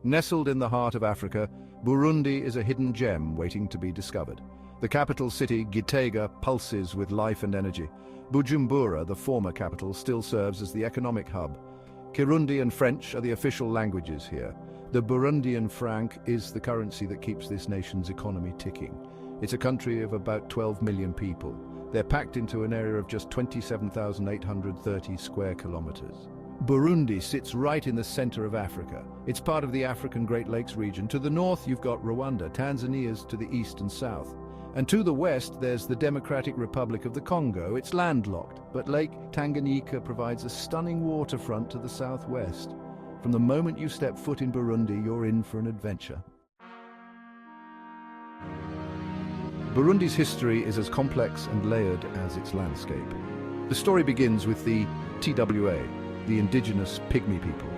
Nestled in the heart of Africa, Burundi is a hidden gem waiting to be discovered. The capital city, Gitega, pulses with life and energy. Bujumbura, the former capital, still serves as the economic hub. Kirundi and French are the official languages here. The Burundian franc is the currency that keeps this nation's economy ticking. It's a country of about 12 million people. They're packed into an area of just 27,830 square kilometers. Burundi sits right in the center of Africa. It's part of the African Great Lakes region. To the north, you've got Rwanda. Tanzania's to the east and south. And to the west, there's the Democratic Republic of the Congo. It's landlocked, but Lake Tanganyika provides a stunning waterfront to the southwest. From the moment you step foot in Burundi, you're in for an adventure. Burundi's history is as complex and layered as its landscape. The story begins with the TWA, the indigenous pygmy people.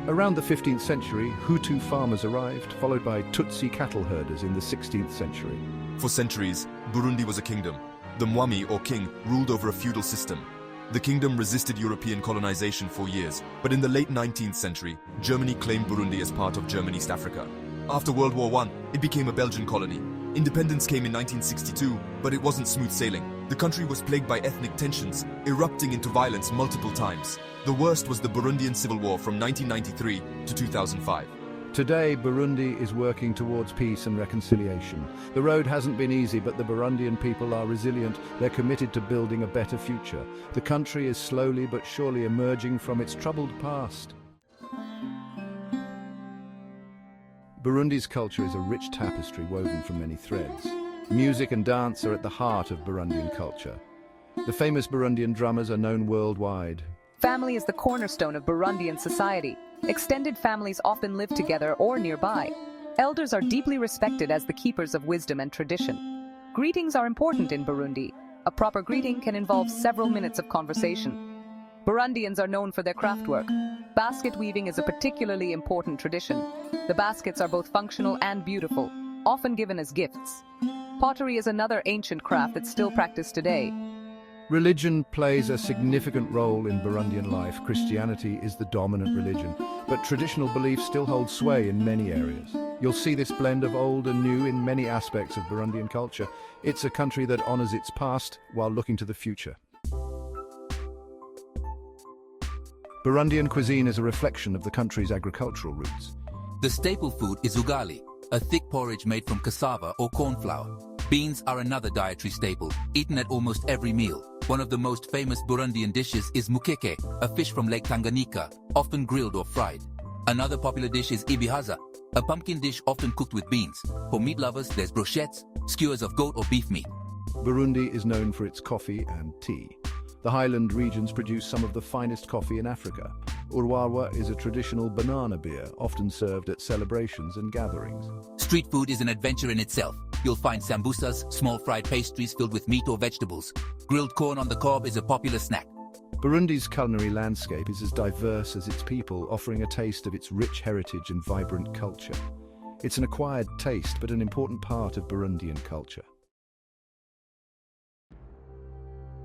Around the 15th century, Hutu farmers arrived, followed by Tutsi cattle herders in the 16th century. For centuries, Burundi was a kingdom. The Mwami, or king, ruled over a feudal system. The kingdom resisted European colonization for years, but in the late 19th century, Germany claimed Burundi as part of German East Africa. After World War I, it became a Belgian colony. Independence came in 1962, but it wasn't smooth sailing. The country was plagued by ethnic tensions, erupting into violence multiple times. The worst was the Burundian Civil War from 1993 to 2005. Today, Burundi is working towards peace and reconciliation. The road hasn't been easy, but the Burundian people are resilient. They're committed to building a better future. The country is slowly but surely emerging from its troubled past. Burundi's culture is a rich tapestry woven from many threads. Music and dance are at the heart of Burundian culture. The famous Burundian drummers are known worldwide. Family is the cornerstone of Burundian society. Extended families often live together or nearby. Elders are deeply respected as the keepers of wisdom and tradition. Greetings are important in Burundi. A proper greeting can involve several minutes of conversation. Burundians are known for their craftwork. Basket weaving is a particularly important tradition. The baskets are both functional and beautiful, often given as gifts. Pottery is another ancient craft that's still practiced today. Religion plays a significant role in Burundian life. Christianity is the dominant religion, but traditional beliefs still hold sway in many areas. You'll see this blend of old and new in many aspects of Burundian culture. It's a country that honors its past while looking to the future. Burundian cuisine is a reflection of the country's agricultural roots. The staple food is ugali, a thick porridge made from cassava or corn flour. Beans are another dietary staple, eaten at almost every meal. One of the most famous Burundian dishes is mukeke, a fish from Lake Tanganyika, often grilled or fried. Another popular dish is ibihaza, a pumpkin dish often cooked with beans. For meat lovers, there's brochettes, skewers of goat or beef meat. Burundi is known for its coffee and tea. The highland regions produce some of the finest coffee in Africa. Urwawa is a traditional banana beer, often served at celebrations and gatherings. Street food is an adventure in itself. You'll find sambusas, small fried pastries filled with meat or vegetables. Grilled corn on the cob is a popular snack. Burundi's culinary landscape is as diverse as its people, offering a taste of its rich heritage and vibrant culture. It's an acquired taste, but an important part of Burundian culture.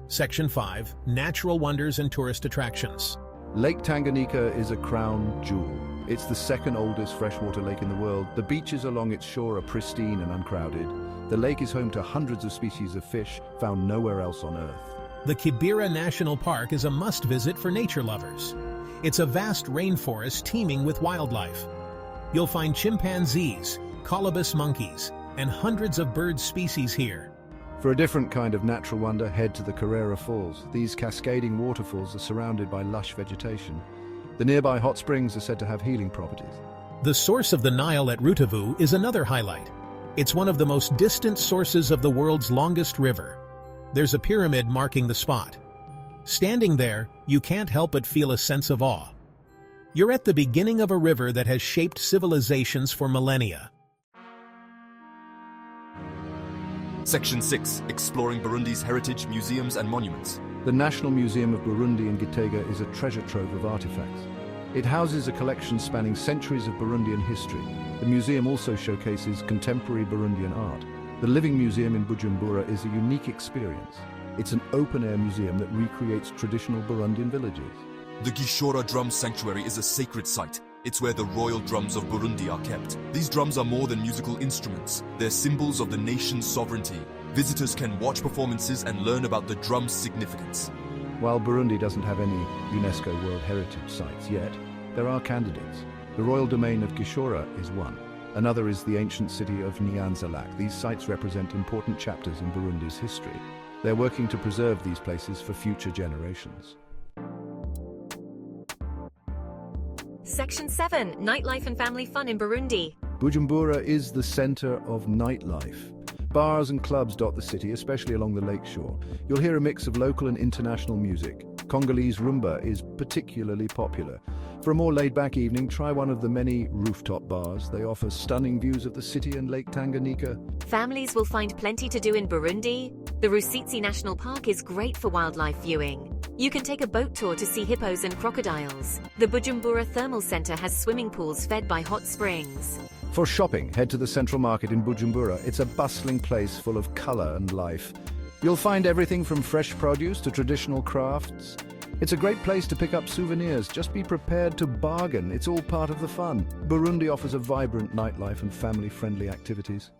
Section 5. Natural Wonders and Tourist Attractions. Lake Tanganyika is a crown jewel. It's the second oldest freshwater lake in the world. The beaches along its shore are pristine and uncrowded. The lake is home to hundreds of species of fish found nowhere else on Earth. The Kibera National Park is a must-visit for nature lovers. It's a vast rainforest teeming with wildlife. You'll find chimpanzees, colobus monkeys, and hundreds of bird species here. For a different kind of natural wonder, head to the Carrera Falls. These cascading waterfalls are surrounded by lush vegetation. The nearby hot springs are said to have healing properties. The source of the Nile at Rutovu is another highlight. It's one of the most distant sources of the world's longest river. There's a pyramid marking the spot. Standing there, you can't help but feel a sense of awe. You're at the beginning of a river that has shaped civilizations for millennia. Section 6. Exploring Burundi's heritage, museums and monuments. The National Museum of Burundi in Gitega is a treasure trove of artifacts. It houses a collection spanning centuries of Burundian history. The museum also showcases contemporary Burundian art. The Living Museum in Bujumbura is a unique experience. It's an open-air museum that recreates traditional Burundian villages. The Gishora Drum Sanctuary is a sacred site. It's where the royal drums of Burundi are kept. These drums are more than musical instruments. They're symbols of the nation's sovereignty. Visitors can watch performances and learn about the drum's significance. While Burundi doesn't have any UNESCO World Heritage sites yet, there are candidates. The royal domain of Gishora is one. Another is the ancient city of Nyanza-Lac. These sites represent important chapters in Burundi's history. They're working to preserve these places for future generations. Section 7. Nightlife and Family Fun in Burundi. Bujumbura is the center of nightlife. Bars and clubs dot the city, especially along the lakeshore. You'll hear a mix of local and international music. Congolese rumba is particularly popular. For a more laid-back evening, try one of the many rooftop bars. They offer stunning views of the city and Lake Tanganyika. Families will find plenty to do in Burundi. The Rusizi National Park is great for wildlife viewing. You can take a boat tour to see hippos and crocodiles. The Bujumbura Thermal Center has swimming pools fed by hot springs. For shopping, head to the Central Market in Bujumbura. It's a bustling place full of color and life. You'll find everything from fresh produce to traditional crafts. It's a great place to pick up souvenirs. Just be prepared to bargain. It's all part of the fun. Burundi offers a vibrant nightlife and family-friendly activities.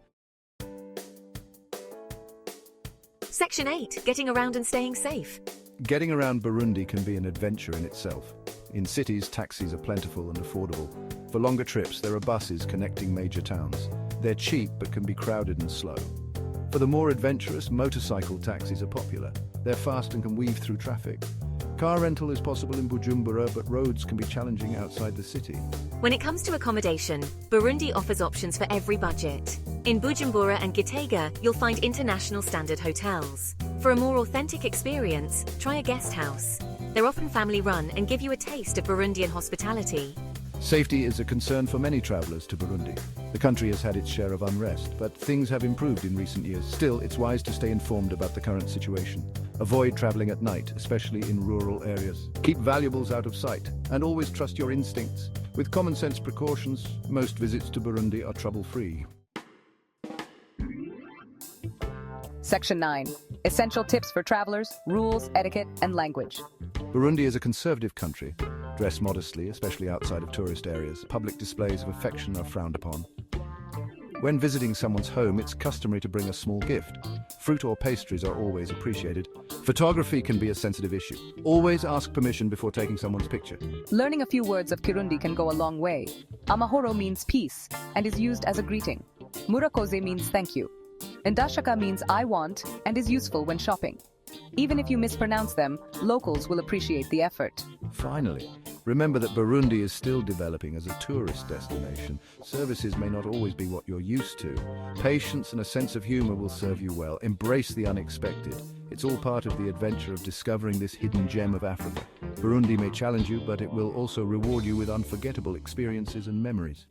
Section 8. Getting around and staying safe. Getting around Burundi can be an adventure in itself. In cities, taxis are plentiful and affordable. For longer trips, there are buses connecting major towns. They're cheap but can be crowded and slow. For the more adventurous, motorcycle taxis are popular. They're fast and can weave through traffic. Car rental is possible in Bujumbura, but roads can be challenging outside the city. When it comes to accommodation, Burundi offers options for every budget. In Bujumbura and Gitega, you'll find international standard hotels. For a more authentic experience, try a guest house. They're often family-run and give you a taste of Burundian hospitality. Safety is a concern for many travelers to Burundi. The country has had its share of unrest, but things have improved in recent years. Still, it's wise to stay informed about the current situation. Avoid traveling at night, especially in rural areas. Keep valuables out of sight, and always trust your instincts. With common sense precautions, most visits to Burundi are trouble-free. Section 9. Essential tips for travelers, rules, etiquette, and language. Burundi is a conservative country. Dress modestly, especially outside of tourist areas. Public displays of affection are frowned upon. When visiting someone's home, it's customary to bring a small gift. Fruit or pastries are always appreciated. Photography can be a sensitive issue. Always ask permission before taking someone's picture. Learning a few words of Kirundi can go a long way. Amahoro means peace and is used as a greeting. Murakoze means thank you. Ndashaka means I want and is useful when shopping. Even if you mispronounce them, locals will appreciate the effort. Finally, remember that Burundi is still developing as a tourist destination. Services may not always be what you're used to. Patience and a sense of humor will serve you well. Embrace the unexpected. It's all part of the adventure of discovering this hidden gem of Africa. Burundi may challenge you, but it will also reward you with unforgettable experiences and memories.